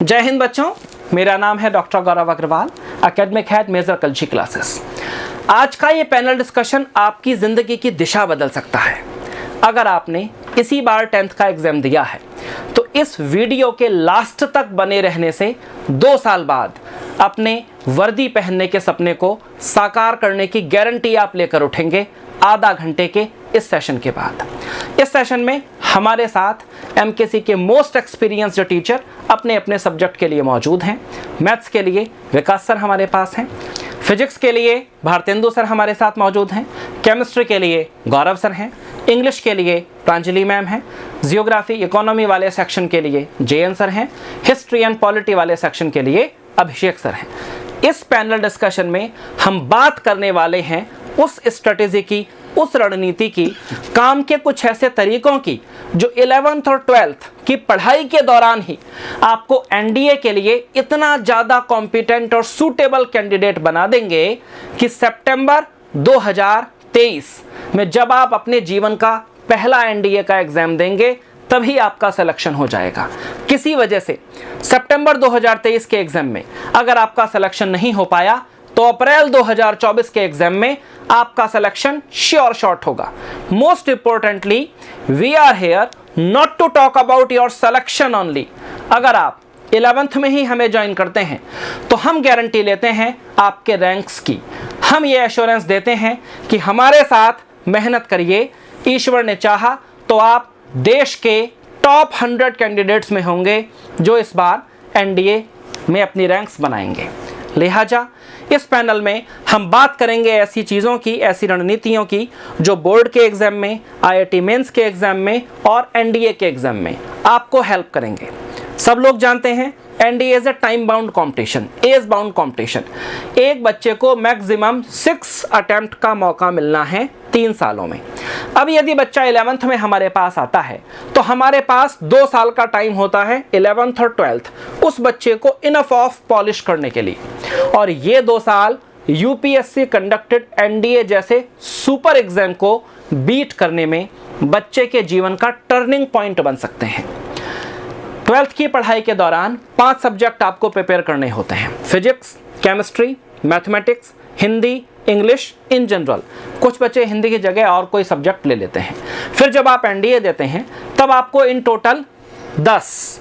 जय हिंद बच्चों, मेरा नाम है doctor Gaurav Agrawal, academic head Major Kalchi classes. आज का ये पैनल डिस्कशन आपकी ज़िंदगी की दिशा बदल सकता है। अगर आपने इसी बार 10th का एग्ज़ाम दिया है तो इस वीडियो के लास्ट तक बने रहने से 2 साल बाद अपने वर्दी पहनने के सपने को साकार करने की गारंटी आप लेकर उठेंगे आधा घंटे के इस सेशन के बाद। इस सेशन में हमारे साथ एमकेसी के मोस्ट एक्सपीरियंस्ड टीचर अपने अपने सब्जेक्ट के लिए मौजूद हैं। मैथ्स के लिए विकास सर हमारे पास हैं, फिजिक्स के लिए भारतेंदु सर हमारे साथ मौजूद हैं, केमिस्ट्री के लिए गौरव सर हैं, इंग्लिश के लिए प्रांजलि मैम हैं, जियोग्राफी इकोनॉमी वाले सेक्शन के लिए जेएन सर हैं, हिस्ट्री एंड पॉलिटी वाले सेक्शन के लिए अभिषेक सर हैं। इस पैनल डिस्कशन में हम बात करने वाले हैं उस स्ट्रेटेजी की, उस रणनीति की, काम के कुछ ऐसे तरीकों की जो 11th और 12th की पढ़ाई के दौरान ही आपको एनडीए के लिए इतना ज़्यादा कॉम्पिटेंट और सूटेबल कैंडिडेट बना देंगे कि सितंबर 2023 में जब आप अपने जीवन का पहला एनडीए का एग्ज़ाम देंगे तभी आपका सिलेक्शन हो जाएगा। किसी वजह से सितंबर 2023 के एग्ज़ाम में अगर आपका सिलेक्शन नहीं हो पाया तो अप्रैल 2024 के एग्जाम में आपका सिलेक्शन श्योर शॉट होगा। Most importantly, we are here not to talk about your selection only. अगर आप 11th में ही हमें ज्वाइन करते हैं तो हम गारंटी लेते हैं आपके रैंक्स की। हम ये एश्योरेंस देते हैं कि हमारे साथ मेहनत करिए, ईश्वर ने चाहा तो आप देश के टॉप 100 कैंडिडेट्स में होंगे जो इस बार एनडीए में अपनी रैंक्स बनाएंगे। लिहाजा इस पैनल में हम बात करेंगे ऐसी चीज़ों की, ऐसी रणनीतियों की जो बोर्ड के एग्ज़ाम में, आईआईटी मेंस के एग्ज़ाम में और एनडीए के एग्ज़ाम में आपको हेल्प करेंगे। सब लोग जानते हैं NDA is a time bound competition, age bound competition. एक बच्चे को मैक्सिमम 6 अटेम्प्ट का मौका मिलना है 3 सालों में। अब यदि बच्चा 11th में हमारे पास आता है तो हमारे पास 2 साल का टाइम होता है 11th और 12th उस बच्चे को इनफ ऑफ पॉलिश करने के लिए। और ये 2 साल यूपीएससी कंडक्टेड एनडीए जैसे सुपर एग्जाम को बीट करने में बच्चे के जीवन का टर्निंग पॉइंट बन सकते हैं। 12th की पढ़ाई के दौरान 5 सब्जेक्ट आपको प्रिपेयर करने होते हैं: physics, chemistry, mathematics, Hindi, English in general. कुछ बच्चे हिंदी की जगह और कोई सब्जेक्ट ले लेते हैं। फिर जब आप एनडीए देते हैं तब आपको इन टोटल 10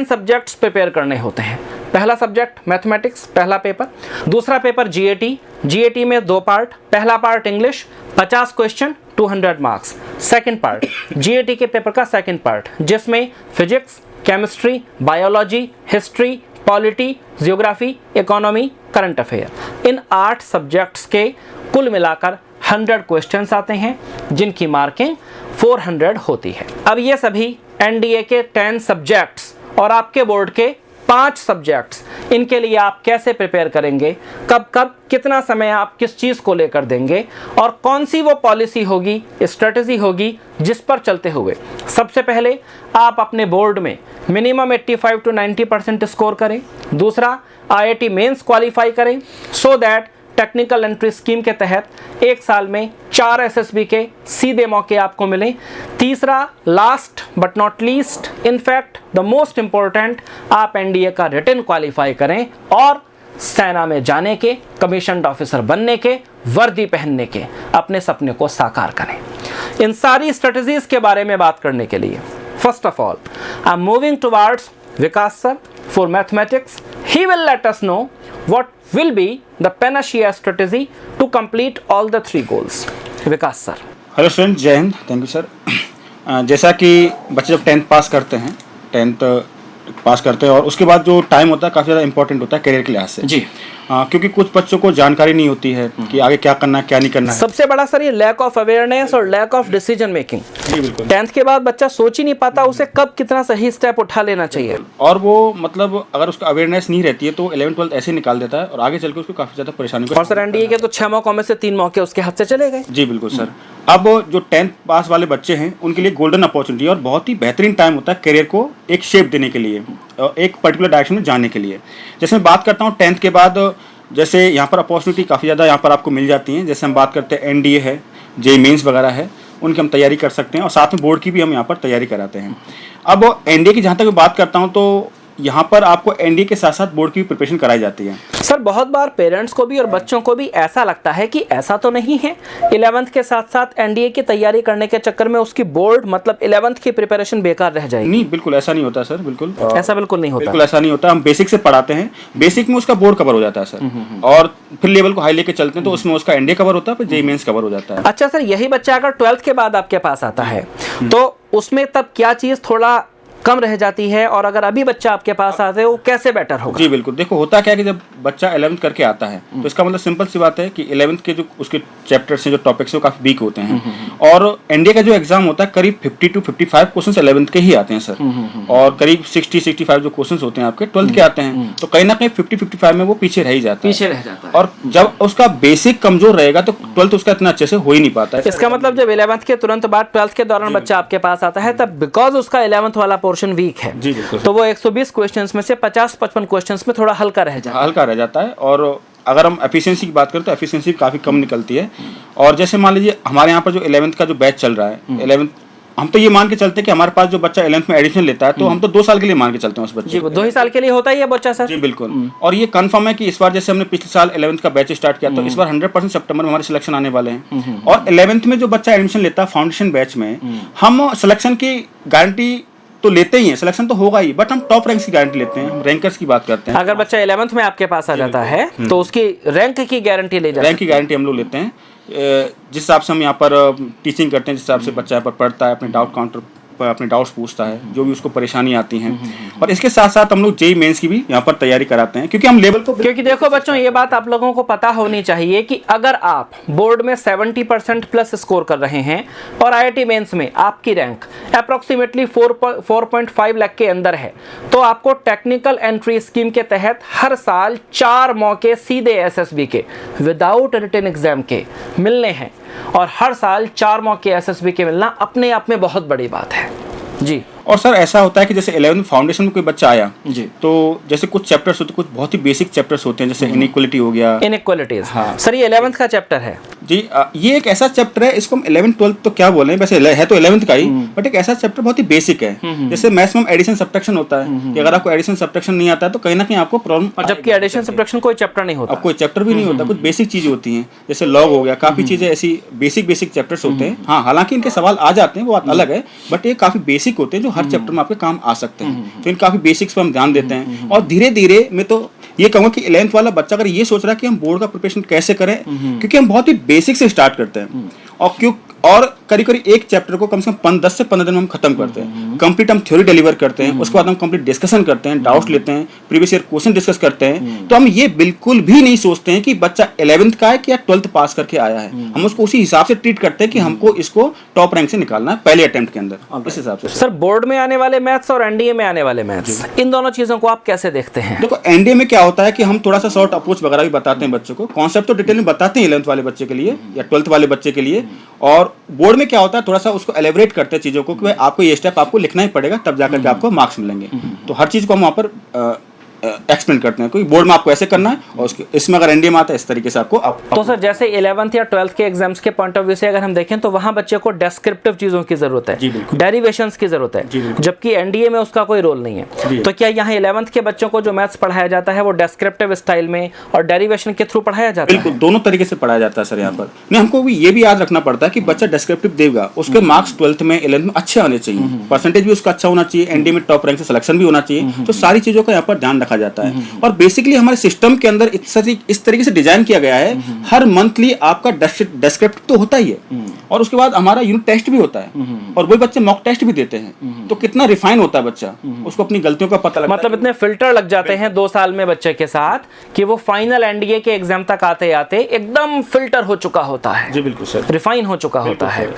सब्जेक्ट्स प्रिपेयर करने होते हैं। पहला सब्जेक्ट मैथमेटिक्स, पहला पेपर। दूसरा पेपर जीएटी में 2 पार्ट। पहला part English, 50 question, 200 marks. Second part GAT के पेपर का सेकंड पार्ट, जिसमें physics, chemistry, biology, history, polity, geography, economy, current affair, इन 8 सब्जेक्ट्स के कुल मिलाकर 100 क्वेश्चंस आते हैं जिनकी मार्किंग 400 होती है। अब ये सभी एनडीए के 10 सब्जेक्ट्स और आपके बोर्ड के 5 सब्जेक्ट्स, इनके लिए आप कैसे प्रिपेयर करेंगे, कब कब कितना समय आप किस चीज़ को लेकर देंगे और कौन सी वो पॉलिसी होगी, स्ट्रेटजी होगी जिस पर चलते हुए सबसे पहले आप अपने बोर्ड में मिनिमम 85 to 90% स्कोर करें। दूसरा, आईआईटी मेंस क्वालिफाई करें so that technical entry scheme के तहत 1 साल में 4 एसएसबी के सीधे मौके आपको मिले। तीसरा, last but not least, in fact the most important, आप एनडीए का रिटन क्वालिफाई करें और सेना में जाने के, कमीशन्ड ऑफिसर बनने के, वर्दी पहनने के अपने सपने को साकार करें। इन सारी स्ट्रेटजीज के बारे में बात करने के लिए first of all I am moving towards Vikas sir for mathematics. He will let us know what will be the panacea strategy to complete all the 3 goals. Vikas sir. Hello student, जय Hind, thank you sir. जैसा कि बच्चे जब 10th पास करते हैं, 10th पास करते हैं और उसके बाद जो टाइम होता है काफ़ी ज़्यादा इंपॉर्टेंट होता है करियर के लिहाज से जी। क्योंकि कुछ बच्चों को जानकारी नहीं होती है कि आगे क्या करना है, क्या नहीं करना है। सबसे बड़ा सर ये लैक ऑफ अवेयरनेस और लैक ऑफ डिसीजन मेकिंग। जी बिल्कुल। 10th के बाद बच्चा सोच ही नहीं पाता उसे कब कितना सही स्टेप उठा लेना चाहिए। और वो मतलब अगर उसका अवेयरनेस नहीं रहती है तो 11th 12th ऐसे निकाल देता है और आगे चल के उसको काफ़ी ज़्यादा परेशानी और सर एनडीए के तो 6 मौकों में से 3 मौके उसके हाथ से चले गए। जी बिल्कुल सर। अब जो 10th पास वाले बच्चे हैं उनके लिए गोल्डन अपॉर्चुनिटी और बहुत ही बेहतरीन टाइम होता है करियर को एक शेप देने के लिए, एक पर्टिकुलर डायरेक्शन में जाने के लिए। जैसे मैं बात करता हूँ 10th के बाद, जैसे यहाँ पर अपॉर्चुनिटी काफ़ी ज़्यादा यहाँ पर आपको मिल जाती हैं। जैसे हम बात करते हैं एनडीए है, जे मेंस वगैरह है, उनकी हम तैयारी कर सकते हैं और साथ में बोर्ड की भी हम यहाँ पर तैयारी कराते हैं। अब एनडीए की जहाँ तक मैं बात करता हूँ तो यहाँ पर आपको एनडीए के साथ साथ बोर्ड की प्रिपरेशन कराई जाती है। सर बहुत बार पेरेंट्स को भी और बच्चों को भी ऐसा लगता है कि ऐसा तो नहीं है 11th के साथ साथ एनडीए की तैयारी करने के चक्कर में उसकी बोर्ड मतलब 11th की प्रिपरेशन बेकार रह जाएगी। नहीं, बिल्कुल ऐसा नहीं होता सर, बिल्कुल ऐसा बिल्कुल नहीं होता। बिल्कुल ऐसा नहीं होता। हम बेसिक से पढ़ाते हैं, बेसिक में उसका बोर्ड कवर हो जाता है सर, और फिर लेवल को हाई लेके चलते हैं तो उसमें उसका एनडीए कवर होता है, फिर जेईई मेंस कवर हो जाता है। अच्छा सर, यही बच्चा अगर 12th के बाद आपके पास आता है तो उसमें तब क्या चीज़ थोड़ा कम रह जाती है, और अगर अभी बच्चा आपके पास आता है वो कैसे बेटर होगा? जी बिल्कुल, देखो होता क्या है कि जब बच्चा 11th करके आता है तो इसका मतलब सिंपल सी बात है कि 11th के जो उसके चैप्टर्स हैं, जो टॉपिक्स हैं, वो काफी वीक होते हैं। और एनडीए का जो एग्जाम होता है करीब 50 to 55 क्वेश्चंस 11th के ही आते हैं सर, और करीब 60-65 जो क्वेश्चंस होते हैं आपके 12th के आते हैं, तो कहीं ना कहीं 50-55 में वो पीछे रह ही जाता है। पीछे रह जाता है। और जब उसका बेसिक कमजोर रहेगा तो 12th उसका इतना अच्छे से हो ही नहीं पाता है। इसका मतलब जब 11th के तुरंत बाद 12th के दौरान बच्चा आपके पास आता है तब बिकॉज उसका 11th वाला पोर्शन वीक है तो वो 120 क्वेश्चंस में से 50-55 क्वेश्चंस में थोड़ा हल्का रह जाता है। और अगर हम एफिशिएंसी की बात करें तो एफिशिएंसी काफ़ी कम निकलती है। और जैसे मान लीजिए हमारे यहाँ पर जो 11th का जो बैच चल रहा है, 11th हम तो ये मान के चलते हैं कि हमारे पास जो बच्चा 11th में एडमिशन लेता है तो हम तो 2 साल के लिए मान के चलते हैं उस बच्चे को। 2 ही साल के लिए होता ही है बच्चा सर। जी बिल्कुल। और ये कंफर्म है कि इस बार जैसे हमने पिछले साल 11th का बैच स्टार्ट किया तो इस बार 100% सितंबर में हमारे सिलेक्शन आने वाले हैं। और 11th में जो बच्चा एडमिशन लेता है फाउंडेशन बैच में, हम सिलेक्शन की गारंटी तो लेते ही हैं, सिलेक्शन तो होगा ही, बट हम टॉप रैंक की गारंटी लेते हैं, हम रैंकर्स की बात करते हैं। अगर बच्चा 11th में आपके पास आ जाता है तो उसकी रैंक की गारंटी ले जाते हैं। रैंक की गारंटी हम लोग लेते हैं। जिस हिसाब से हम यहाँ पर टीचिंग करते हैं, जिस हिसाब से बच्चा यहाँ पर पढ़ता है, अपने डाउट काउंटर पर अपने डाउट्स पूछता है, जो भी उसको परेशानी आती हैं, और इसके साथ साथ हम लोग जेईई मेंस की भी यहाँ पर तैयारी कराते हैं, क्योंकि हम लेवल को, क्योंकि देखो बच्चों ये बात आप लोगों को पता होनी चाहिए कि अगर आप बोर्ड में 70% प्लस स्कोर कर रहे हैं और आईआईटी मेंस में आपकी रैंक अप्रोक्सीमेटली 4.5 लाख के अंदर है तो आपको टेक्निकल एंट्री स्कीम के तहत हर साल 4 मौके सीधे एसएसबी के विदाउट रिटन एग्जाम के मिलने हैं, और हर साल 4 मौके एसएसबी के मिलना अपने आप में बहुत बड़ी बात है जी। और सर ऐसा होता है कि जैसे 11th फाउंडेशन में कोई बच्चा आया जी, तो जैसे कुछ चैप्टर्स होते हैं, कुछ बहुत ही बेसिक चैप्टर्स होते हैं, जैसे इनइक्वालिटी हो गया, इनइक्वालिटीज। हाँ सर, ये 11th का चैप्टर है जी। ये एक ऐसा चैप्टर है, इसको हम 11th 12th तो क्या बोले, वैसे है तो 11th का ही, बट एक ऐसा चैप्टर बहुत ही बेसिक है। जैसे मैथ्स में एडिशन सब्ट्रैक्शन होता है कि अगर आपको एडिशन सब्ट्रैक्शन नहीं आता है तो कहीं ना कहीं आपको प्रॉब्लम, और जबकि एडिशन सब्ट्रैक्शन कोई चैप्टर नहीं होता, अब कोई चैप्टर भी नहीं होता, कुछ बेसिक चीजें होती हैं, जैसे लॉग हो गया, काफी चीजें ऐसी बेसिक चैप्टर्स होते हैं। हाँ, हालांकि इनके सवाल आ जाते हैं, वो बात अलग है, बट ये काफी बेसिक होते हैं जो हर चैप्टर में आपके काम आ सकते हैं। तो इन काफी बेसिक्स पर हम ध्यान देते हैं। और धीरे धीरे मैं तो ये कहूंगा कि 11th वाला बच्चा अगर ये सोच रहा है कि हम बोर्ड का प्रिपरेशन कैसे करें, क्योंकि हम बहुत ही बेसिक से स्टार्ट करते हैं, और करीब एक चैप्टर को कम से कम 10 से 15 दिन में हम खत्म करते हैं। कंप्लीट हम थ्योरी डिलीवर करते हैं, उसके बाद हम कंप्लीट डिस्कशन करते हैं, डाउट्स लेते हैं, प्रीवियस ईयर क्वेश्चन डिस्कस करते हैं। तो हम ये बिल्कुल भी नहीं सोचते हैं कि बच्चा 11th का है कि या 12th पास करके आया है, हम उसको उसी हिसाब से ट्रीट करते हैं कि हमको इसको टॉप रैंक से निकालना है पहले अटेम्प्ट के अंदर, इस हिसाब से। सर बोर्ड में आने वाले मैथ्स और एनडीए में आने वाले मैथ्स, इन दोनों चीजों को आप कैसे देखते हैं? देखो एनडीए में क्या होता है कि हम थोड़ा सा शॉर्ट अप्रोच वगैरह भी बताते हैं बच्चों को, कॉन्सेप्ट तो डिटेल में बताते हैं 11th वाले बच्चे के लिए या 12th वाले बच्चे के लिए। और बोर्ड में क्या होता है, थोड़ा सा उसको एलेबरेट करते हैं चीजों को कि आपको ये स्टेप आपको लिखना ही पड़ेगा, तब जाकर के आपको मार्क्स मिलेंगे। तो हर चीज को हम वहाँ पर एक्सप्लेन करते हैं, कोई बोर्ड में आपको ऐसे करना है और इसमें अगर एनडीए में आता है इस तरीके से आपको तो सर जैसे 11th या 12th के एग्जाम्स के पॉइंट ऑफ व्यू से अगर हम देखें तो वहां बच्चे को डेस्क्रिप्टिव चीजों की जरूरत है, डेरिवेशंस की जरूरत है, जबकि एनडीए में उसका कोई रोल नहीं है। तो क्या यहाँ 11th के बच्चों को जो मैथ्स पढ़ाया जाता है वो डेस्क्रिप्टिव स्टाइल में और डेरिवेशन के थ्रू पढ़ाया जाता है? बिल्कुल, दोनों तरीके से पढ़ाया जाता है सर यहाँ पर। नहीं, हमको भी ये भी याद रखना पड़ता है कि बच्चा डेस्क्रिप्टिव देगा, उसके मार्क्स 12th में 11th में अच्छे आने चाहिए, परसेंटेज भी उसका अच्छा होना चाहिए, एनडीए में टॉप रैंक से सिलेक्शन भी होना चाहिए। तो सारी चीजों का यहाँ पर ध्यान रखा जाता है। और बेसिकली हमारे सिस्टम के अंदर इस तरीके से डिजाइन किया गया है, हर मंथली आपका डेस्क्रिप्टिव तो होता ही है, और उसके बाद हमारा यूनिट टेस्ट भी होता है, और वही बच्चे मॉक टेस्ट भी देते हैं। तो कितना रिफाइन होता है बच्चा, उसको अपनी गलतियों का पता लगता है। मतलब इतने फिल्टर लग जाते हैं 2 साल में बच्चे के साथ कि वो फाइनल एनडीए के एग्जाम तक आते आते एकदम फिल्टर हो चुका होता है। जी बिल्कुल सर, रिफाइन हो चुका होता है।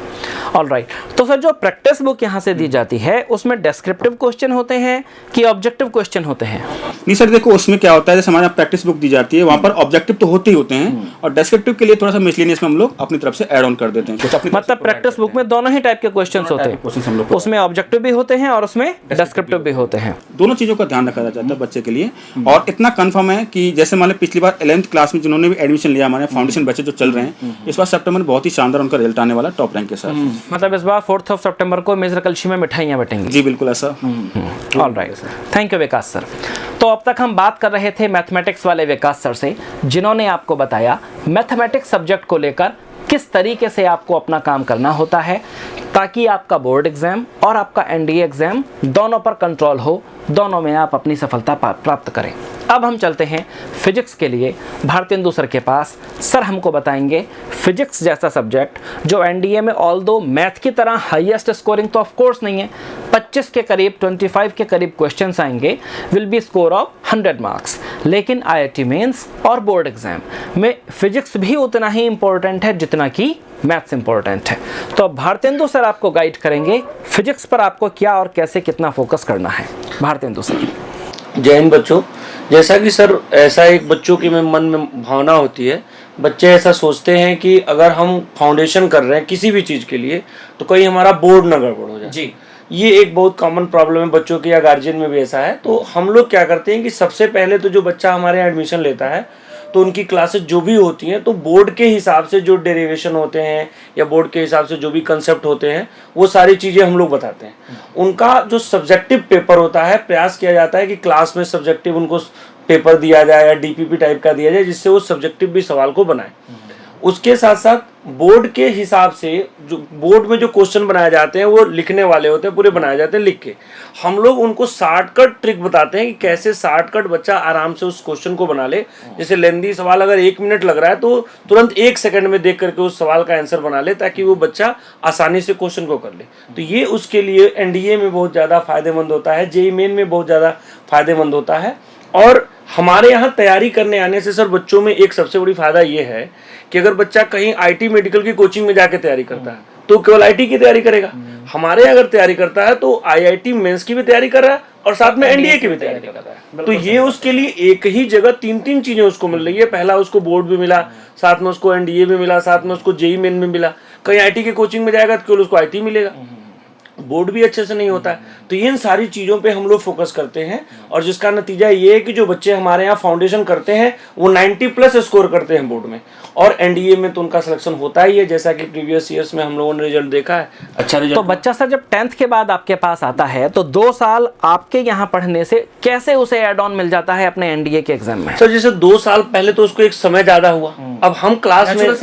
ऑलराइट, तो सर जो प्रैक्टिस बुक यहाँ से दी जाती है उसमें डेस्क्रिप्टिव क्वेश्चन होते हैं कि ऑब्जेक्टिव क्वेश्चन होते हैं? नहीं सर, देखो उसमें क्या होता है, जैसे हमारे यहाँ प्रैक्टिस बुक दी जाती है, वहाँ पर ऑब्जेक्टिव तो होते ही होते हैं और डेस्क्रिप्टिव के लिए थोड़ा सा मिसलेनियस में हम लोग अपनी तरफ से ऐड ऑन कर देते हैं। कुछ अपनी मतलब प्रैक्टिस बुक में दोनों ही टाइप के क्वेश्चंस होते हैं, हम लोग उसमें ऑब्जेक्टिव भी होते हैं और उसमें डिस्क्रिप्टिव भी होते हैं। दोनों चीज़ों का ध्यान रखा जाता है बच्चे के लिए। और इतना कंफर्म है कि जैसे मान लो पिछली बार 11th क्लास में जिन्होंने भी एडमिशन लिया, हमारे फाउंडेशन बच्चे जो चल रहे हैं, इस बार सितंबर में बहुत ही शानदार उनका रिजल्ट आने वाला टॉप रैंक के साथ। मतलब इस बार 4 सितंबर को मेजर कलशी में मिठाइयाँ बटेंगी। जी बिल्कुल ऐसा। Alright, thank you Vikas sir. तो अब तक हम बात कर रहे थे मैथमेटिक्स वाले विकास सर से, जिन्होंने आपको बताया मैथमेटिक्स सब्जेक्ट को लेकर किस तरीके से आपको अपना काम करना होता है ताकि आपका बोर्ड एग्जाम और आपका एनडीए एग्जाम दोनों पर कंट्रोल हो, दोनों में आप अपनी सफलता प्राप्त करें। अब हम चलते हैं फिजिक्स के लिए भारतेंदु सर के पास। सर हमको बताएंगे फिजिक्स जैसा सब्जेक्ट जो एनडीए में ऑल्दो मैथ की तरह हाईएस्ट स्कोरिंग तो ऑफ कोर्स नहीं है, 25 के करीब 25 के करीब क्वेश्चंस आएंगे, will be score of 100 marks, लेकिन आईआईटी मेंस और बोर्ड एग्जाम में फिजिक्स भी उतना ही इंपॉर्टेंट है जितना कि मैथ्स इंपॉर्टेंट है। तो अब भारतेंदु सर आपको गाइड करेंगे फिजिक्स पर आपको क्या और कैसे कितना फोकस करना है। भारतेंदु सर। जय हिंद बच्चों। जैसा कि सर ऐसा एक बच्चों के मन में भावना होती है, बच्चे ऐसा सोचते हैं कि अगर हम फाउंडेशन कर रहे हैं किसी भी चीज़ के लिए तो कहीं हमारा बोर्ड ना गड़बड़ हो जाए जी। ये एक बहुत कॉमन प्रॉब्लम है बच्चों की, या गार्जियन में भी ऐसा है। तो हम लोग क्या करते हैं कि सबसे पहले तो जो बच्चा हमारे यहाँ एडमिशन लेता है तो उनकी क्लासेस जो भी होती हैं तो बोर्ड के हिसाब से जो डेरिवेशन होते हैं या बोर्ड के हिसाब से जो भी कंसेप्ट होते हैं वो सारी चीज़ें हम लोग बताते हैं। उनका जो सब्जेक्टिव पेपर होता है, प्रयास किया जाता है कि क्लास में सब्जेक्टिव उनको पेपर दिया जाए या डीपीपी टाइप का दिया जाए जिससे वो सब्जेक्टिव भी सवाल को बनाए। उसके साथ साथ बोर्ड के हिसाब से जो बोर्ड में जो क्वेश्चन बनाए जाते हैं वो लिखने वाले होते हैं, पूरे बनाए जाते हैं लिख के। हम लोग उनको शॉर्टकट ट्रिक बताते हैं कि कैसे शॉर्टकट बच्चा आराम से उस क्वेश्चन को बना ले। जैसे लेंदी सवाल अगर 1 मिनट लग रहा है तो तुरंत 1 सेकंड में देख करके उस सवाल का आंसर बना ले, ताकि वो बच्चा आसानी से क्वेश्चन को कर ले। तो ये उसके लिए एनडीए में बहुत ज़्यादा फायदेमंद होता है, जेईई मेन में बहुत ज़्यादा फायदेमंद होता है। और हमारे यहाँ तैयारी करने आने से सर बच्चों में एक सबसे बड़ी फायदा ये है कि अगर बच्चा कहीं आईटी मेडिकल की कोचिंग में जाके तैयारी करता है तो केवल आईटी की तैयारी करेगा। हमारे अगर तैयारी करता है तो आईआईटी मेंस की भी तैयारी कर रहा है और साथ में एनडीए की भी तैयारी कर रहा है। तो ये उसके लिए एक ही जगह 3 चीजें उसको मिल रही है। पहला उसको बोर्ड भी मिला, साथ में उसको एनडीए भी मिला, साथ में उसको जेईई मेन भी मिला। कहीं आईटी की कोचिंग में जाएगा तो केवल उसको आईटी मिलेगा, बोर्ड भी अच्छे से नहीं होता है। तो इन सारी चीज़ों पे हम लोग फोकस करते हैं और जिसका नतीजा ये है कि जो बच्चे हमारे यहाँ फाउंडेशन करते हैं वो 90+ स्कोर करते हैं बोर्ड में, और एनडीए में तो उनका सिलेक्शन होता ही है, जैसा कि प्रीवियस ईयर्स में हम लोगों ने रिजल्ट देखा है, अच्छा रिजल्ट। तो बच्चा सर जब 10th के बाद आपके पास आता है तो 2 साल आपके यहाँ पढ़ने से कैसे उसे एड ऑन मिल जाता है अपने एनडीए के एग्जाम में? सर जैसे 2 साल पहले तो उसको एक समय ज्यादा हुआ, अब हम क्लास में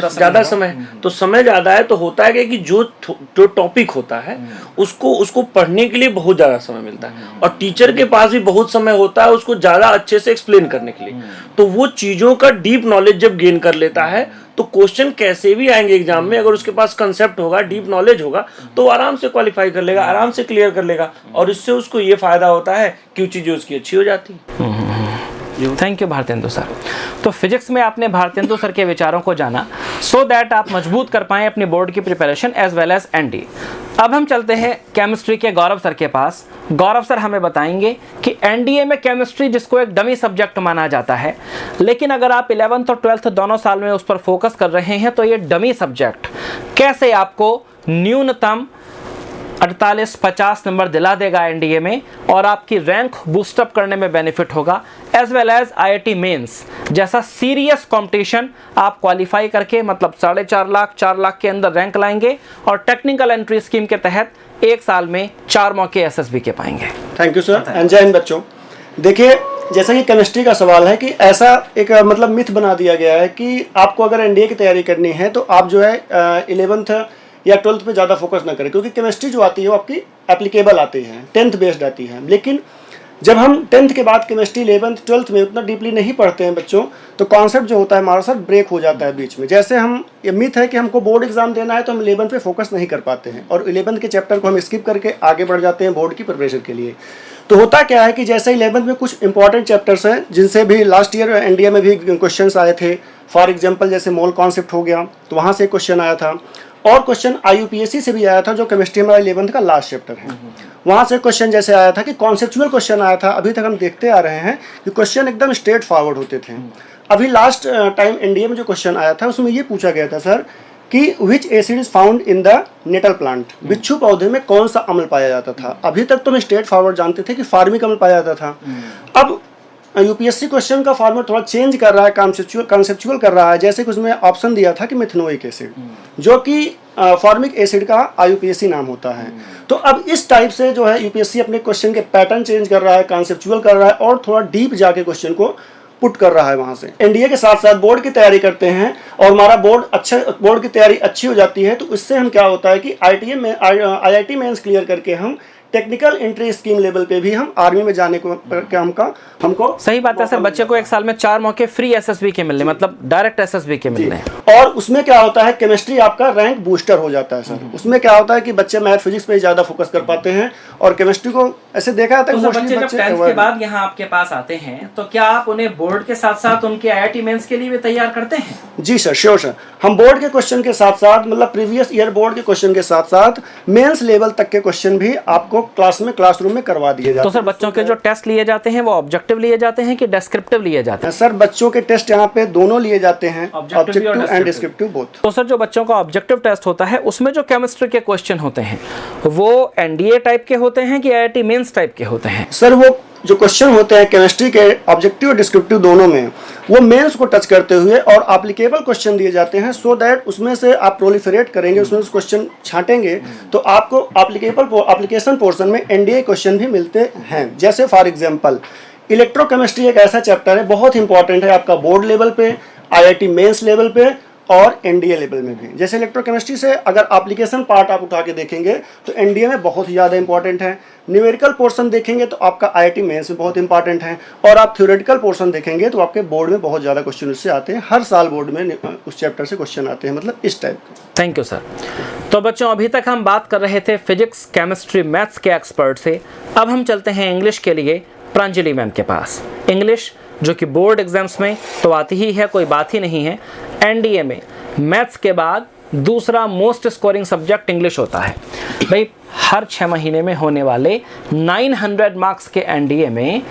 ज्यादा समय, तो समय ज्यादा है तो होता है कि जो टॉपिक होता है उसको पढ़ने के लिए बहुत ज्यादा समय मिलता है और टीचर के पास भी बहुत समय होता है उसको ज्यादा अच्छे से एक्सप्लेन करने के लिए। तो वो चीजों का डीप नॉलेज जब गेन कर लेता है तो क्वेश्चन कैसे भी आएंगे एग्जाम में, अगर उसके पास कंसेप्ट होगा, डीप नॉलेज होगा तो आराम से क्वालिफाई कर लेगा, आराम से क्लियर कर लेगा, और इससे उसको ये फायदा होता है कि चीजें उसकी अच्छी हो जाती है। Thank you Bharatendu sir. तो फिजिक्स में आपने भारतेंदु सर के विचारों को जाना सो दैट आप मजबूत कर पाएं अपनी बोर्ड की preparation as well as NDA. अब हम चलते हैं केमिस्ट्री के गौरव सर के पास। गौरव सर हमें बताएंगे कि एनडीए में केमिस्ट्री जिसको एक डमी सब्जेक्ट माना जाता है, लेकिन अगर आप 11th और 12th दोनों साल में उस पर फोकस कर रहे हैं तो ये डमी सब्जेक्ट कैसे आपको न्यूनतम 48-50 नंबर दिला देगा एनडीए में और आपकी रैंक बूस्टअप करने में बेनिफिट होगा, as well as IIT mains जैसा सीरियस कंपटीशन आप क्वालिफाई करके मतलब 4.5 लाख 4 लाख के अंदर रैंक लाएंगे और टेक्निकल एंट्री स्कीम के तहत 1 साल में 4 मौके एसएसबी के पाएंगे। थैंक यू सर एंड जय हिंद बच्चों। देखिए जैसा कि केमिस्ट्री का सवाल है कि ऐसा एक मतलब मिथ बना दिया गया है कि आपको अगर एनडीए की तैयारी करनी है तो आप जो है 11th या 12th पे ज़्यादा फोकस ना करें, क्योंकि केमिस्ट्री जो आती है वो आपकी एप्लीकेबल आती है, 10th बेस्ड आती है। लेकिन जब हम 10th के बाद केमिस्ट्री 11th 12th में उतना डीपली नहीं पढ़ते हैं बच्चों, तो कॉन्सेप्ट जो होता है हमारा साथ ब्रेक हो जाता है बीच में। जैसे हम ये मिथ है कि हमको बोर्ड एग्जाम देना है तो हम 11th पे फोकस नहीं कर पाते हैं और 11th के चैप्टर को हम स्किप करके आगे बढ़ जाते हैं बोर्ड की प्रिपरेशन के लिए। तो होता क्या है कि जैसे 11th में कुछ इंपॉर्टेंट चैप्टर्स हैं जिनसे भी लास्ट ईयर एनडीए में भी क्वेश्चन आए थे। फॉर एग्जाम्पल जैसे मोल कॉन्सेप्ट हो गया तो वहाँ से क्वेश्चन आया था, और क्वेश्चन आईयूपीएससी से भी आया था जो केमिस्ट्री हमारा 11th का लास्ट चैप्टर है। वहाँ से क्वेश्चन जैसे आया था कि कॉन्सेप्चुअल क्वेश्चन आया था, अभी तक हम देखते आ रहे हैं कि क्वेश्चन एकदम स्ट्रेट फॉरवर्ड होते थे। अभी लास्ट टाइम एनडीए में जो क्वेश्चन आया था उसमें ये पूछा गया था सर कि which acid is found in the nettle plant, बिच्छू पौधे में कौन सा अम्ल पाया जाता था। अभी तक तो हम स्ट्रेट फॉरवर्ड जानते थे कि फार्मिक अम्ल पाया जाता था। अब यूपीएससी क्वेश्चन का फॉर्मेट थोड़ा चेंज कर रहा है, कॉन्सेप्चुअल कर रहा है। जैसे कि उसमें ऑप्शन दिया था कि मिथेनोइक एसिड, जो कि फॉर्मिक एसिड का आईयूपीएससी नाम होता है। तो अब इस टाइप से जो है यूपीएससी अपने क्वेश्चन के पैटर्न चेंज कर रहा है, कॉन्सेप्चुअल कर रहा है और थोड़ा डीप जाके क्वेश्चन को पुट कर रहा है वहां से। एनडीए के साथ साथ बोर्ड की तैयारी करते हैं और हमारा बोर्ड की तैयारी अच्छी हो जाती है, तो इससे हम क्या होता है कि आईआईटी मेंस क्लियर करके हम टेक्निकल एंट्री स्कीम लेवल पे भी हम आर्मी में जाने को हमको सही बात है सर। बच्चे को एक साल में 4 मौके फ्री एसएसबी के मिलने, मतलब डायरेक्ट एसएसबी के मिलने। और उसमें क्या होता है, केमिस्ट्री आपका रैंक बूस्टर हो जाता है सर। उसमें क्या होता है कि बच्चे मैथ फिजिक्स पे ज्यादा फोकस कर पाते हैं और केमिस्ट्री को ऐसे देखा जाता है तो बच्चे जब 10th के बाद यहाँ आपके पास आते हैं तो क्या आप उन्हें बोर्ड के साथ साथ उनके आईआईटी मेंस के लिए भी तैयार करते हैं? जी सर, श्योर सर। हम बोर्ड के क्वेश्चन के साथ साथ, मतलब प्रीवियस ईयर बोर्ड के क्वेश्चन के साथ साथ मेंस लेवल तक के क्वेश्चन भी आपको क्लासरूम में करवा दिए जाते हैं। तो सर बच्चों के जो टेस्ट लिए जाते हैं वो ऑब्जेक्टिव लिए जाते हैं कि डिस्क्रिप्टिव लिए जाते हैं? सर बच्चों के टेस्ट यहाँ पे दोनों लिए जाते हैं, ऑब्जेक्टिव एंड डिस्क्रिप्टिव बोथ। तो सर जो बच्चों का ऑब्जेक्टिव टेस्ट होता है उसमें जो केमिस्ट्री के क्वेश्चन होते हैं वो एनडीए टाइप के होते हैं कि आईआईटी मेंस टाइप के होते हैं? सर वो जो क्वेश्चन होते हैं केमिस्ट्री के ऑब्जेक्टिव और डिस्क्रिप्टिव दोनों में, वो मेंस को टच करते हुए और एप्लीकेबल क्वेश्चन दिए जाते हैं, सो दैट उसमें से आप प्रोलिफरेट करेंगे, उसमें से क्वेश्चन छांटेंगे तो आपको एप्लीकेशन पोर्शन में एनडीए क्वेश्चन भी मिलते हैं। जैसे फॉर एग्जांपल इलेक्ट्रोकेमिस्ट्री एक ऐसा चैप्टर है, बहुत इंपॉर्टेंट है आपका बोर्ड लेवल पे, आईआईटी मेंस लेवल पे और एनडीए लेवल में भी। जैसे इलेक्ट्रोकेमिस्ट्री से अगर एप्लीकेशन पार्ट आप उठा के देखेंगे तो एनडीए में बहुत ही ज़्यादा इंपॉर्टेंट है। न्यूमेरिकल पोर्शन देखेंगे तो आपका आईआईटी मेंस में बहुत इंपॉर्टेंट है और आप थ्योरेटिकल पोर्शन देखेंगे तो आपके बोर्ड में बहुत ज़्यादा क्वेश्चन उससे आते हैं। हर साल बोर्ड में उस चैप्टर से क्वेश्चन आते हैं, मतलब इस टाइप के। Thank you sir. तो बच्चों अभी तक हम बात कर रहे थे फिजिक्स, केमिस्ट्री, मैथ्स के एक्सपर्ट से। अब हम चलते हैं इंग्लिश के लिए प्रांजलि मैम के पास। इंग्लिश जो कि बोर्ड एग्जाम्स में तो आती ही है, कोई बात ही नहीं है। एनडीए में मैथ्स के बाद दूसरा मोस्ट स्कोरिंग सब्जेक्ट इंग्लिश होता है। भाई हर 6 महीने में होने वाले 900 मार्क्स के एनडीए में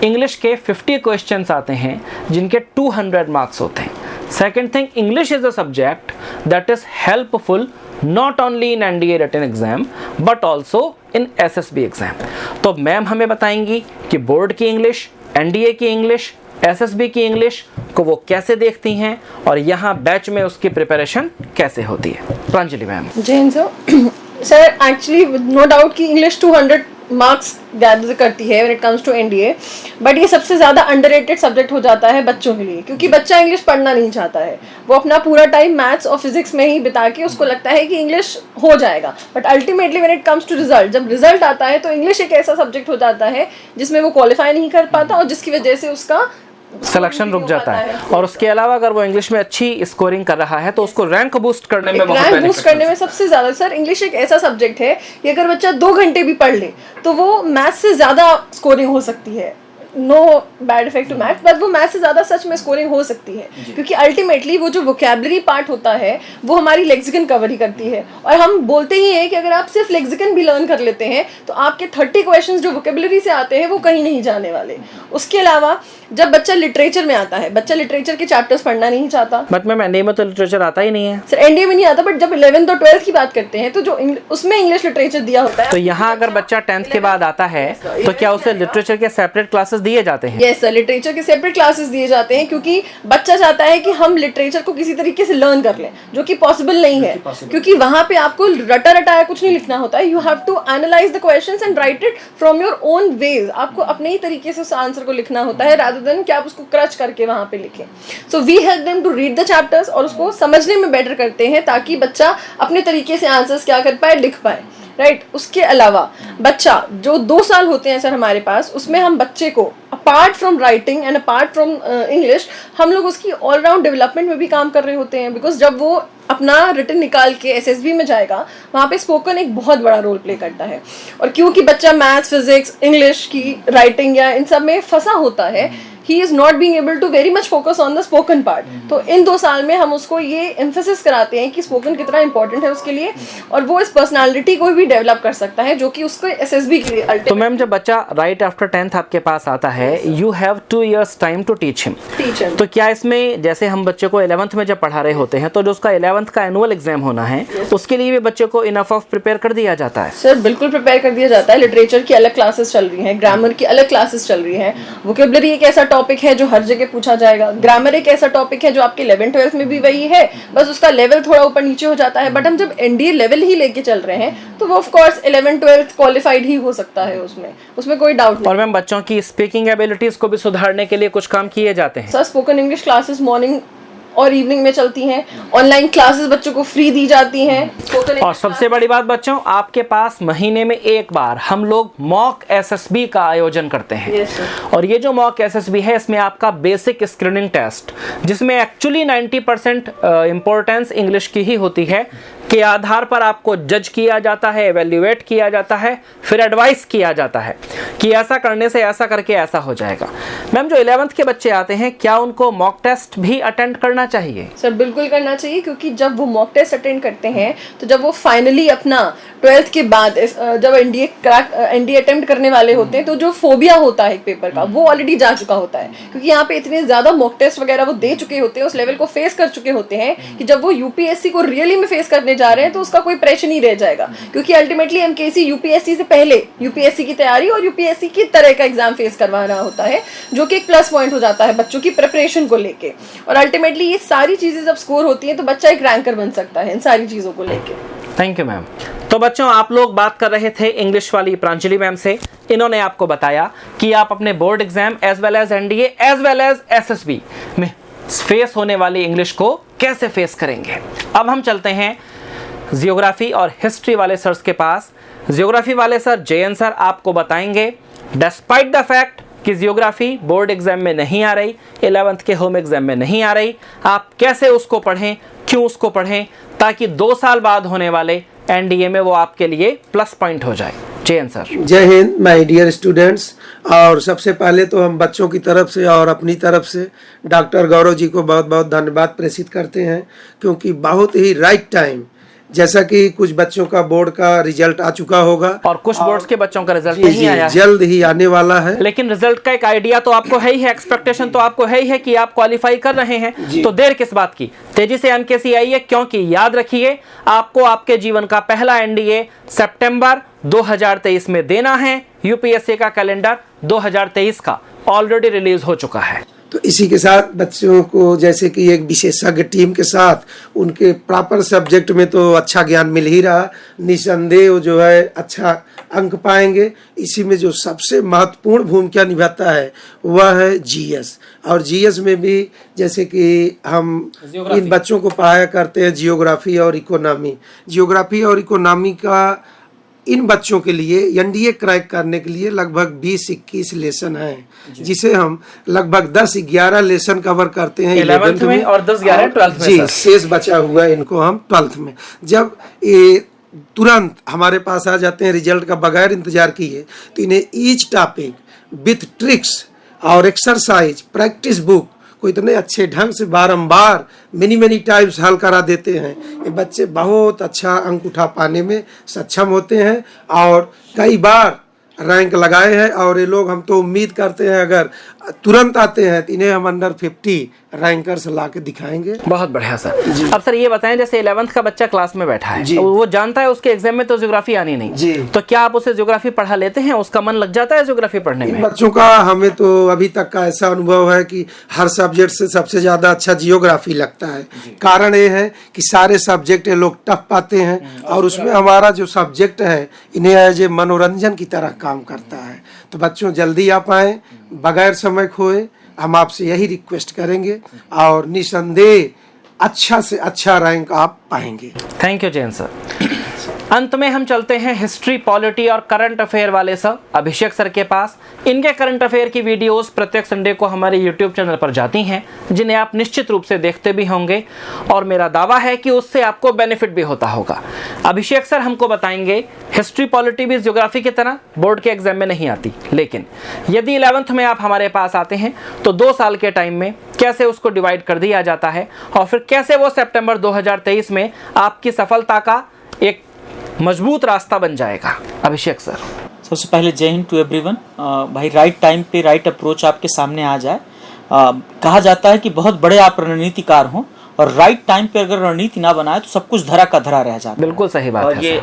इंग्लिश के 50 क्वेश्चंस आते हैं जिनके 200 मार्क्स होते हैं। Second thing, English is a subject that is helpful not only in NDA written exam but also in SSB exam. तो मैम हमें बताएंगी कि बोर्ड की इंग्लिश, एनडीए की इंग्लिश, एसएसबी की इंग्लिश को वो कैसे देखती हैं और यहाँ बैच में उसकी प्रिपरेशन कैसे होती है। Pranjali ma'am. Jain sir actually no doubt कि इंग्लिश 200 मार्क्स गैदर करती है when it comes to NDA, but ये सबसे ज़्यादा अंडररेटेड सब्जेक्ट हो जाता है बच्चों के लिए, क्योंकि बच्चा इंग्लिश पढ़ना नहीं चाहता है। वो अपना पूरा टाइम मैथ्स और फिजिक्स में ही बिता के उसको लगता है कि इंग्लिश हो जाएगा, but ultimately when it comes to result, जब रिजल्ट आता है तो इंग्लिश एक ऐसा सब्जेक्ट हो जाता है जिसमें वो क्वालिफाई नहीं कर पाता और जिसकी वजह से उसका सिलेक्शन रुक जाता है। और उसके अलावा अगर वो इंग्लिश में अच्छी स्कोरिंग कर रहा है तो उसको रैंक बूस्ट करने में बहुत रैंक बूस्ट करने में सबसे ज्यादा सर इंग्लिश एक ऐसा सब्जेक्ट है कि अगर बच्चा 2 घंटे भी पढ़ ले तो वो मैथ्स से ज्यादा स्कोरिंग हो सकती है। No bad effect to maths, but वो मैथ्स से ज़्यादा सच में स्कोरिंग हो सकती है, क्योंकि अल्टीमेटली वो जो वोकैबुलरी पार्ट होता है वो हमारी लेक्सिकन कवर ही करती है। और हम बोलते ही हैं कि अगर आप सिर्फ लेक्सिकन भी लर्न कर लेते हैं तो आपके 30 क्वेश्चंस जो वोकैबुलरी से आते हैं वो कहीं नहीं जाने वाले। उसके अलावा जब बच्चा लिटरेचर में आता है, बच्चा लिटरेचर के चैप्टर्स पढ़ना नहीं चाहता। बट मैम एनडीए में तो लिटरेचर आता ही नहीं है सर, एनडीए में नहीं आता, बट जब 11th और 12th की बात करते हैं तो जो उसमें इंग्लिश लिटरेचर दिया होता है। तो यहाँ अगर बच्चा 10th के बाद आता है तो क्या उसे लिटरेचर के सेपरेट क्लासेस दिए जाते हैं? यस सर, लिटरेचर के सेपरेट क्लासेस दिए जाते हैं, क्योंकि बच्चा चाहता है कि हम लिटरेचर को किसी तरीके से लर्न कर लें, जो कि पॉसिबल नहीं है, क्योंकि वहां पे आपको रटा रटाया कुछ नहीं लिखना होता है। You have to analyse the questions and write it from your own ways. आपको अपने ही तरीके से उस आंसर को लिखना होता है, रादर देन कि आप उसको क्रच करके वहां पे लिखें। So we help them to read the chapters और उसको समझने में बेटर करते हैं, ताकि बच्चा अपने तरीके से आंसर्स क्या कर पाए, लिख पाए। राइट। उसके अलावा बच्चा जो 2 साल होते हैं सर हमारे पास, उसमें हम बच्चे को apart from writing and apart from English, हम लोग उसकी ऑलराउंड डेवलपमेंट में भी काम कर रहे होते हैं। बिकॉज जब वो अपना रिटन निकाल के एसएसबी में जाएगा, वहाँ पे स्पोकन एक बहुत बड़ा रोल प्ले करता है। और क्योंकि बच्चा मैथ्स, फिजिक्स, इंग्लिश की राइटिंग या इन सब में फंसा होता है, he is not being able to very much focus on the spoken part. तो इन 2 साल में हम उसको ये एम्फेसिस कराते हैं कि स्पोकन कितना इंपॉर्टेंट है उसके लिए, और वो इस पर्सनालिटी को भी डेवलप कर सकता है, जो कि उसको SSB के लिए तो मैम जब बच्चा राइट आफ्टर 10th आपके पास आता है, you have 2 years time to teach him. तो क्या इसमें जैसे हम बच्चे को 11th में जब पढ़ा रहे होते हैं तो जो उसका 11th का एनुअल एग्जाम होना है उसके लिए भी बच्चे को इनफ ऑफ प्रिपेयर कर दिया जाता है? सर बिल्कुल प्रिपेयर कर दिया जाता है। लिटरेचर की अलग क्लासेस चल रही हैं, ग्रामर की अलग क्लासेस चल रही हैं, वोकेबलरी एक ऐसा टॉपिक है जो हर जगह पूछा जाएगा, ग्रामर एक ऐसा टॉपिक है जो आपके 11th 12th में भी वही है, बस उसका लेवल थोड़ा ऊपर नीचे हो जाता है। बट हम जब NDA लेवल ही लेके चल रहे हैं तो वो of course 11th 12th qualified ही हो सकता है, उसमें कोई डाउट नहीं। और मैम बच्चों की स्पीकिंग एबिलिटीज को भी सुधारने के लिए कुछ काम किए जाते हैं? Sir spoken English classes morning और इवनिंग में चलती हैं, ऑनलाइन क्लासेस बच्चों को फ्री दी जाती हैं। और सबसे बड़ी बात बच्चों, आपके पास महीने में एक बार हम लोग मॉक SSB का आयोजन करते हैं। Yes, sir. और ये जो मॉक SSB है इसमें आपका बेसिक स्क्रीनिंग टेस्ट, जिसमें एक्चुअली 90% इंपॉर्टेंस इंग्लिश की ही होती है, के आधार पर आपको जज किया जाता है, एवेल्युएट किया जाता है, फिर एडवाइस किया जाता है कि ऐसा करने से ऐसा करके ऐसा हो जाएगा। मैम जो 11th के बच्चे आते हैं क्या उनको मॉक टेस्ट भी अटेंड करना चाहिए? सर बिल्कुल करना चाहिए, क्योंकि जब वो मॉक टेस्ट अटेंड करते हैं तो जब वो फाइनली अपना 12th के बाद जब NDA अटेम्प्ट करने वाले होते हैं तो जो फोबिया होता है एक पेपर का वो ऑलरेडी जा चुका होता है, क्योंकि यहाँ पे इतने ज्यादा मॉक टेस्ट वगैरह वो दे चुके होते हैं, उस लेवल को फेस कर चुके होते हैं कि जब वो UPSC को रियली में फेस करने जा रहे हैं तो उसका कोई प्रेशर नहीं रह जाएगा। क्योंकि अल्टीमेटली MKC UPSC से पहले UPSC की तैयारी और UPSC की तरह का एग्जाम फेस करवाना होता है, जो कि एक प्लस पॉइंट हो जाता है बच्चों की प्रिपरेशन को लेके। और अल्टीमेटली ये सारी चीजें जब स्कोर होती हैं तो बच्चा एक रैंकर बन सकता है इन सारी चीजों को लेके। Thank you ma'am. तो बच्चों आप लोग बात कर रहे थे इंग्लिश वाली प्रांजलि मैम से, इन्होंने आपको बताया कि आप अपने board exam as well as NDA as well as SSB में फेस होने वाली इंग्लिश को कैसे फेस करेंगे। अब हम चलते हैं जियोग्राफी और हिस्ट्री वाले सर्स के पास। जियोग्राफी वाले सर JN सर आपको बताएंगे, डिस्पाइट द फैक्ट कि जियोग्राफी बोर्ड एग्जाम में नहीं आ रही, 11th के होम एग्जाम में नहीं आ रही, आप कैसे उसको पढ़ें, क्यों उसको पढ़ें, ताकि 2 साल बाद होने वाले NDA में वो आपके लिए प्लस पॉइंट हो जाए। JN sir. जय हिंद माय डियर स्टूडेंट्स। और सबसे पहले तो हम बच्चों की तरफ से और अपनी तरफ से डॉक्टर गौरव जी को बहुत बहुत धन्यवाद प्रेषित करते हैं, क्योंकि बहुत ही राइट टाइम, जैसा कि कुछ बच्चों का बोर्ड का रिजल्ट आ चुका होगा और कुछ बोर्ड्स के बच्चों का रिजल्ट नहीं आया है, जल्द ही आने वाला है। लेकिन रिजल्ट का एक आइडिया तो आपको है ही है, एक्सपेक्टेशन तो आपको है ही है कि आप क्वालिफाई कर रहे हैं, तो देर किस बात की, तेजी से MKC आइए, क्योंकि याद रखिए आपको आपके जीवन का पहला NDA सितंबर 2023 में देना है। UPSC का कैलेंडर 2023 का ऑलरेडी रिलीज हो चुका है। तो इसी के साथ बच्चों को जैसे कि एक विशेषज्ञ टीम के साथ उनके प्रॉपर सब्जेक्ट में तो अच्छा ज्ञान मिल ही रहा, निसंदेह जो है अच्छा अंक पाएंगे। इसी में जो सबसे महत्वपूर्ण भूमिका निभाता है वह है GS, और GS में भी जैसे कि हम इन बच्चों को पढ़ाया करते हैं जियोग्राफी और इकोनॉमी। जियोग्राफी और इकोनॉमी का इन बच्चों के लिए NDA क्रैक करने के लिए लगभग 20-21 लेसन हैं, जिसे हम लगभग 10-11 लेसन कवर करते हैं 11th में और 10-11 12th में। जी, शेष बचा हुआ इनको हम 12th में। जब ये तुरंत हमारे पास आ जाते हैं रिजल्ट का बगैर इंतजार किए, तो इन्हें ईच टॉपिक विथ ट्रिक्स और एक्सरसाइज प्रैक्टिस बुक को इतने अच्छे ढंग से बारंबार मेनी टाइम्स हल करा देते हैं, ये बच्चे बहुत अच्छा अंक उठा पाने में सक्षम होते हैं और कई बार रैंक लगाए हैं। और ये लोग, हम तो उम्मीद करते हैं अगर तुरंत आते हैं तो इन्हें हम अंडर 50 रैंकर्स ला के दिखाएंगे। बहुत बढ़िया सर। अब सर ये बताएं, जैसे 11th का बच्चा क्लास में बैठा है, तो वो जानता है उसके एग्जाम में तो ज्योग्राफी आनी नहीं, तो क्या आप उसे ज्योग्राफी पढ़ा लेते हैं? उसका मन लग जाता है ज्योग्राफी पढ़ने में? बच्चों का हमें तो अभी तक का ऐसा अनुभव है कि हर सब्जेक्ट से सबसे ज्यादा अच्छा जियोग्राफी लगता है। कारण ये है कि सारे सब्जेक्ट ये लोग टफ पाते हैं और उसमें हमारा जो सब्जेक्ट है इन्हें एज ए मनोरंजन की तरह काम करता है। तो बच्चों जल्दी आ पाए, बगैर समय खोए, हम आपसे यही रिक्वेस्ट करेंगे और निसंदेह अच्छा से अच्छा रैंक आप पाएंगे। Thank you Jain sir. अंत में हम चलते हैं हिस्ट्री, पॉलिटी और करंट अफेयर वाले सर अभिषेक सर के पास। इनके करंट अफेयर की वीडियोस प्रत्येक संडे को हमारे यूट्यूब चैनल पर जाती हैं, जिन्हें आप निश्चित रूप से देखते भी होंगे और मेरा दावा है कि उससे आपको बेनिफिट भी होता होगा। अभिषेक सर हमको बताएंगे हिस्ट्री, पॉलिटी भी ज्योग्राफी की तरह बोर्ड के एग्जाम में नहीं आती, लेकिन यदि 11th में आप हमारे पास आते हैं तो 2 साल के टाइम में कैसे उसको डिवाइड कर दिया जाता है और फिर कैसे वो सितंबर 2023 में आपकी सफलता का एक मजबूत रास्ता बन जाएगा। अभिषेक सर, सबसे पहले जय हिंद टू एवरीवन। भाई राइट टाइम पे राइट अप्रोच आपके सामने आ जाए। कहा जाता है कि बहुत बड़े आप रणनीतिकार हों और राइट टाइम पे अगर रणनीति ना बनाए तो सब कुछ धरा का धरा रह जाता है। बिल्कुल सही बात है ये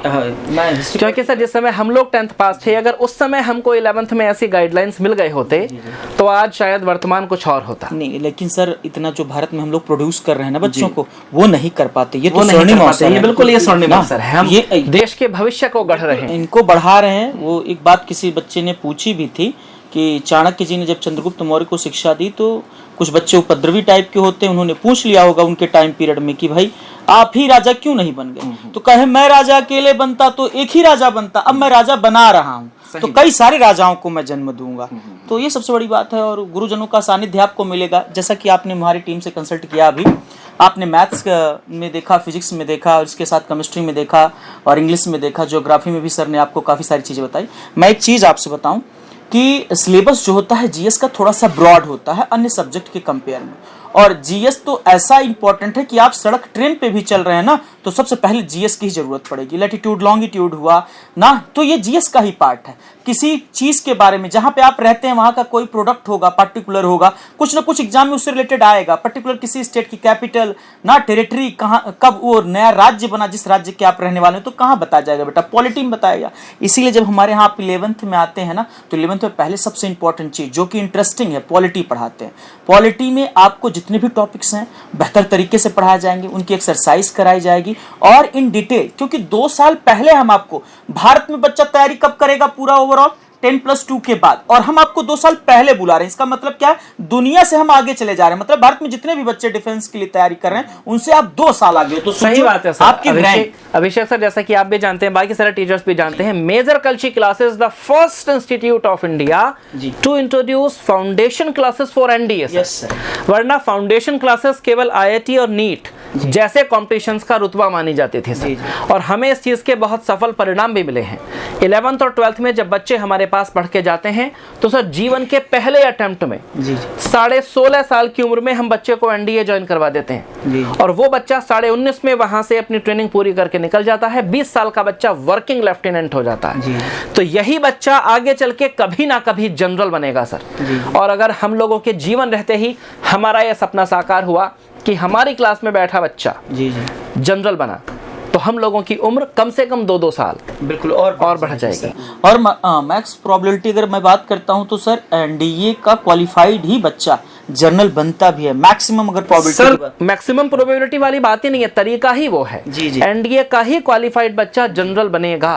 क्योंकि सर जिस समय हम लोग 10th पास थे, अगर उस समय हमको 11th में ऐसी गाइडलाइंस मिल गए होते तो आज शायद वर्तमान कुछ और होता। नहीं, लेकिन सर इतना जो भारत में हम लोग प्रोड्यूस कर रहे हैं ना बच्चों को, वो नहीं कर पाते। ये वो तो नहीं स्वर्णिम कर पाते, अवसर ये है। बिल्कुल ये स्वर्णिम अवसर है। हम ये देश के भविष्य को गढ़ रहे हैं, इनको बढ़ा रहे हैं। वो एक बात किसी बच्चे ने पूछी भी थी कि चाणक्य जी ने जब चंद्रगुप्त मौर्य को शिक्षा दी तो कुछ बच्चे उपद्रवी टाइप के होते हैं, उन्होंने पूछ लिया होगा उनके टाइम पीरियड में कि भाई आप ही राजा क्यों नहीं बन गए? तो कहे मैं राजा अकेले बनता तो एक ही राजा बनता, अब मैं राजा बना रहा हूँ तो कई सारे राजाओं को मैं जन्म दूंगा। तो ये सबसे बड़ी बात है और गुरुजनों का सानिध्य आपको मिलेगा। जैसा कि आपने हमारी टीम से कंसल्ट किया, अभी आपने मैथ्स में देखा, फिजिक्स में देखा और इसके साथ केमिस्ट्री में देखा और इंग्लिश में देखा, ज्योग्राफी में भी सर ने आपको काफ़ी सारी चीज़ें बताई। मैं एक चीज़ आपसे बताऊं कि सिलेबस जो होता है जीएस का थोड़ा सा ब्रॉड होता है अन्य सब्जेक्ट के कंपेयर में, और जीएस तो ऐसा इंपॉर्टेंट है कि आप सड़क ट्रेन पे भी चल रहे हैं ना तो सबसे पहले जीएस की ही जरूरत पड़ेगी। लैटिट्यूड लॉन्गिट्यूड हुआ ना तो ये जीएस का ही पार्ट है। किसी चीज के बारे में जहां पे आप रहते हैं वहां का कोई प्रोडक्ट होगा, पर्टिकुलर होगा, कुछ ना कुछ एग्जाम में उससे रिलेटेड आएगा। पर्टिकुलर किसी स्टेट की कैपिटल ना, टेरिटरी कहाँ, कब वो नया राज्य बना जिस राज्य के आप रहने वाले हैं तो कहाँ बताया जाएगा बेटा, पॉलिटी में बताएगा। इसीलिए जब हमारे यहाँ आप 11th में आते हैं ना तो 11th में पहले सबसे इंपॉर्टेंट चीज जो कि इंटरेस्टिंग है, पॉलिटी पढ़ाते हैं। पॉलिटी में आपको जितने भी टॉपिक्स हैं बेहतर तरीके से पढ़ाए जाएंगे, उनकी एक्सरसाइज कराई जाएगी और इन डिटेल, क्योंकि 2 साल पहले हम आपको, भारत में बच्चा तैयारी कब करेगा पूरा ओवरऑल 10+2 के बाद, और हम आपको 2 साल पहले बुला रहे हैं। इसका मतलब क्या है, दुनिया से हम आगे चले जा रहे हैं। मतलब भारत में जितने भी बच्चे डिफेंस के लिए तैयारी कर रहे हैं उनसे आप 2 साल आगे हो। तो सही बात है सर। आपकी रैंक। अभिषेक सर, जैसा कि आप भी जानते हैं, बाकी सारे टीचर्स भी जानते हैं, Major Kalchi classes the first institute of India to introduce foundation classes for NDA. Yes sir. वरना फाउंडेशन क्लासेस केवल आईआईटी और नीट जैसे कॉम्पिटिशंस का रुतबा मानी जाती थी सर, और हमें इस चीज के बहुत सफल परिणाम भी मिले हैं। 11th और 12th में जब बच्चे हमारे पास पढ़ के जाते हैं तो सर जीवन के पहले अटेम्प्ट में 16.5 साल की उम्र में हम बच्चे को एनडीए ज्वाइन करवा देते हैं, और वो बच्चा 19.5 में वहां से अपनी ट्रेनिंग पूरी करके निकल जाता है। 20 साल का बच्चा वर्किंग लेफ्टिनेंट हो जाता है। तो यही बच्चा आगे चल के कभी ना कभी जनरल बनेगा सर। और अगर हम लोगों के जीवन रहते ही हमारा यह सपना साकार हुआ कि हमारी क्लास में बैठा बच्चा जनरल बना तो हम लोगों की उम्र कम से कम 2-2 साल बिल्कुल और बढ़ जाएगी। और मैक्स प्रोबेबिलिटी अगर मैं बात करता हूं तो सर एनडीए का क्वालिफाइड ही बच्चा जनरल बनता भी है। मैक्सिमम अगर प्रोबेबिलिटी, सर मैक्सिमम प्रोबेबिलिटी वाली बात ही नहीं है, तरीका ही वो है। एनडीए का ही क्वालिफाइड बच्चा जनरल बनेगा।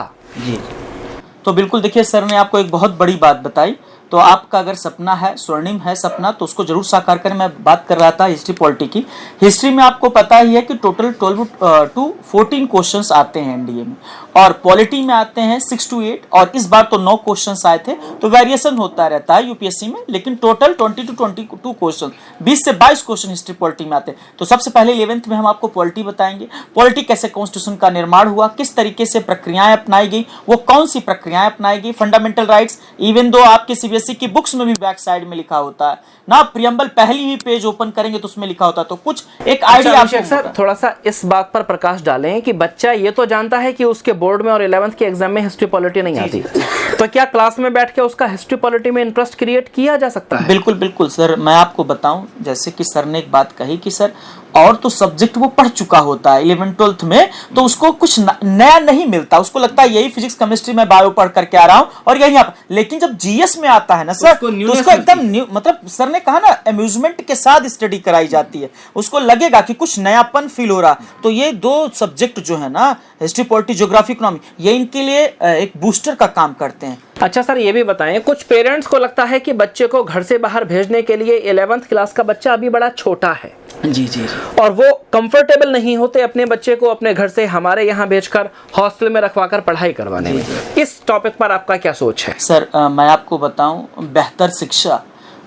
तो बिल्कुल देखिए सर ने आपको एक बहुत बड़ी बात बताई। तो आपका अगर सपना है, स्वर्णिम है सपना, तो उसको जरूर साकार करें। मैं बात कर रहा था हिस्ट्री पॉलिटी की। हिस्ट्री में आपको पता ही है कि टोटल 12 to 14 क्वेश्चंस आते हैं एनडीए में, और पॉलिटी में आते हैं 6 to 8, और इस बार तो 9 क्वेश्चंस आए थे। तो वेरिएशन होता रहता है यूपीएससी में, लेकिन टोटल 20 to 22 क्वेश्चन, 20 से 22 क्वेश्चन हिस्ट्री पॉलिटी में आते हैं। तो सबसे पहले 11th में हम आपको पॉलिटी बताएंगे। पॉलिटी कैसे कॉन्स्टिट्यूशन का निर्माण हुआ, किस तरीके से प्रक्रियाएं अपनाई गई, वो कौन सी प्रक्रियाएं अपनाई गई, फंडामेंटल राइट्स, इवन दो आपके सीबीएसई की बुक्स में भी बैक साइड में लिखा होता है ना, प्रियम्बल पहली ही पेज ओपन करेंगे तो उसमें लिखा होता है। तो कुछ एक आइडिया सर थोड़ा सा इस बात पर प्रकाश डालें कि बच्चा ये तो जानता है कि उसके बोर्ड में और 11th के एग्जाम में हिस्ट्री पॉलिटी नहीं आती, तो क्या क्लास में बैठ के उसका हिस्ट्री पॉलिटी में इंटरेस्ट क्रिएट किया जा सकता है? बिल्कुल बिल्कुल सर। मैं आपको बताऊं, जैसे कि सर ने एक बात कही कि सर और तो सब्जेक्ट वो पढ़ चुका होता है 11th 12th में, तो उसको कुछ नया नहीं मिलता। उसको लगता है यही फिजिक्स केमिस्ट्री में बायो पढ़ करके आ रहा हूं और यही आप, लेकिन जब जीएस में आता है ना सर तो उसको एकदम न्यू, मतलब सर ने कहा ना अम्यूजमेंट के साथ स्टडी कराई जाती है, उसको लगेगा कि कुछ नयापन फील हो रहा। तो ये 2 सब्जेक्ट जो है ना, हिस्ट्री पॉलिटी ज्योग्राफी इकोनॉमी, ये इनके लिए एक बूस्टर का काम करते हैं। अच्छा सर, ये भी बताएं, कुछ पेरेंट्स को लगता है कि बच्चे को घर से बाहर भेजने के लिए 11th क्लास का बच्चा अभी बड़ा छोटा है जी जी, और वो कंफर्टेबल नहीं होते अपने बच्चे को अपने घर से हमारे यहाँ भेजकर हॉस्टल में रखवाकर पढ़ाई करवाने में। इस टॉपिक पर आपका क्या सोच है? सर मैं आपको बताऊं, बेहतर शिक्षा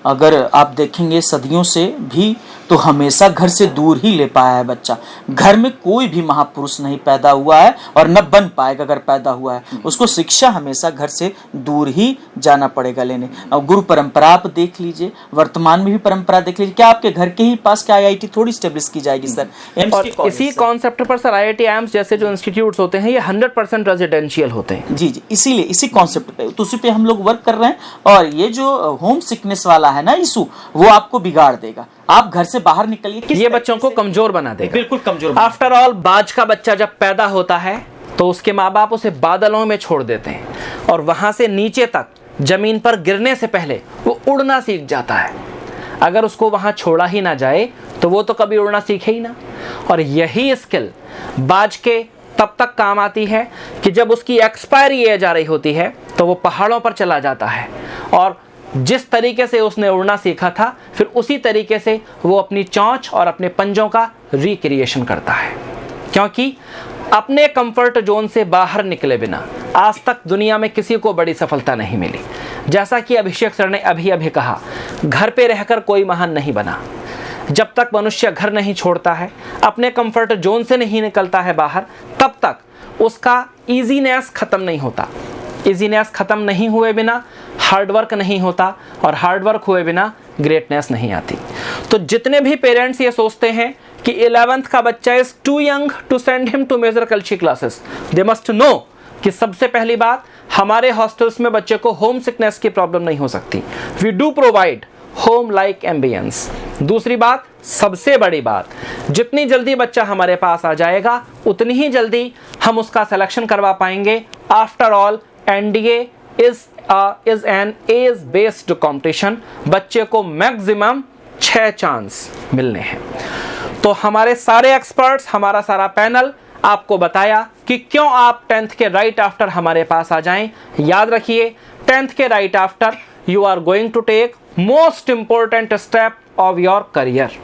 अगर आप देखेंगे सदियों से भी तो हमेशा घर से दूर ही ले पाया है बच्चा। घर में कोई भी महापुरुष नहीं पैदा हुआ है और न बन पाएगा अगर पैदा हुआ है। उसको शिक्षा हमेशा घर से दूर ही जाना पड़ेगा लेने। और गुरु परंपरा आप देख लीजिए, वर्तमान में भी परंपरा देख लीजिए। क्या आपके घर के ही पास क्या IIT थोड़ी स्टेब्लिश की जाएगी सर? और इसी कॉन्सेप्ट पर सर IIT एम्स जैसे जो इंस्टीट्यूट्स होते हैं ये 100% रेजिडेंशियल होते हैं। जी, इसीलिए इसी कॉन्सेप्ट पे तो उसी पे हम लोग वर्क कर रहे हैं। और ये जो होम सिकनेस वाला है ना इशू, वो आपको बिगाड़ देगा। आप घर से बाहर निकलिए, ये बच्चों को कमजोर बना देगा, बिल्कुल कमजोर। आफ्टर ऑल बाज का बच्चा जब पैदा होता है तो उसके माँ बाप उसे बादलों में छोड़ देते हैं और वहां से नीचे तक जमीन पर गिरने से पहले वो उड़ना सीख जाता है। अगर उसको वहां छोड़ा ही ना जाए तो वो तो कभी उड़ना सीखे ही ना। और यही स्किल बाज के तब तक काम आती है कि जब उसकी एक्सपायरी एज आ रही होती है तो वो पहाड़ों पर चला जाता है और जिस तरीके से उसने उड़ना सीखा था फिर उसी तरीके से वो अपनी चोंच और अपने पंजों का रिक्रिएशन करता है। क्योंकि अपने कंफर्ट जोन से बाहर निकले बिना आज तक दुनिया में किसी को बड़ी सफलता नहीं मिली। जैसा कि अभिषेक सर ने अभी कहा, घर पे रहकर कोई महान नहीं बना। जब तक मनुष्य घर नहीं छोड़ता है, अपने कंफर्ट जोन से नहीं निकलता है बाहर, तब तक उसका ईजीनेस खत्म नहीं होता। इजीनेस खत्म नहीं हुए बिना हार्डवर्क नहीं होता और हार्डवर्क हुए बिना ग्रेटनेस नहीं आती। तो जितने भी पेरेंट्स ये सोचते हैं कि 11th का बच्चा is too young to send him to Major Kalchi classes, they must know कि सबसे पहली बात, हमारे हॉस्टल्स में बच्चे को होम सिकनेस की प्रॉब्लम नहीं हो सकती। We do provide home like ambience. दूसरी बात, सबसे बड़ी बात, जितनी जल्दी बच्चा हमारे पास आ जाएगा उतनी ही जल्दी हम उसका सिलेक्शन करवा पाएंगे। After all NDA is an age based competition। बच्चे को मैक्सिमम 6 चांस मिलने हैं। तो हमारे सारे एक्सपर्ट्स, हमारा सारा पैनल आपको बताया कि क्यों आप 10th के राइट आफ्टर हमारे पास आ जाएं। याद रखिए, 10th के right after you are going to take most important step of your career.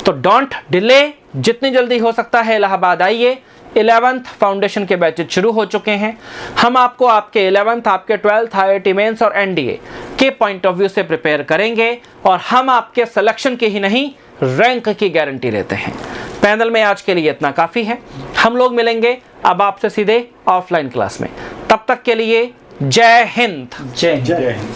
तो डोंट डिले, जितनी जल्दी हो सकता है इलाहाबाद आइए। 11th फाउंडेशन के बैचेज शुरू हो चुके हैं। हम आपको आपके 11th, आपके 12th IIT मेंस और NDA के पॉइंट ऑफ व्यू से प्रिपेयर करेंगे और हम आपके सिलेक्शन की ही नहीं रैंक की गारंटी लेते हैं। पैनल में आज के लिए इतना काफ़ी है। हम लोग मिलेंगे अब आपसे सीधे ऑफलाइन क्लास में। तब तक के लिए जय हिंद। जय हिंद।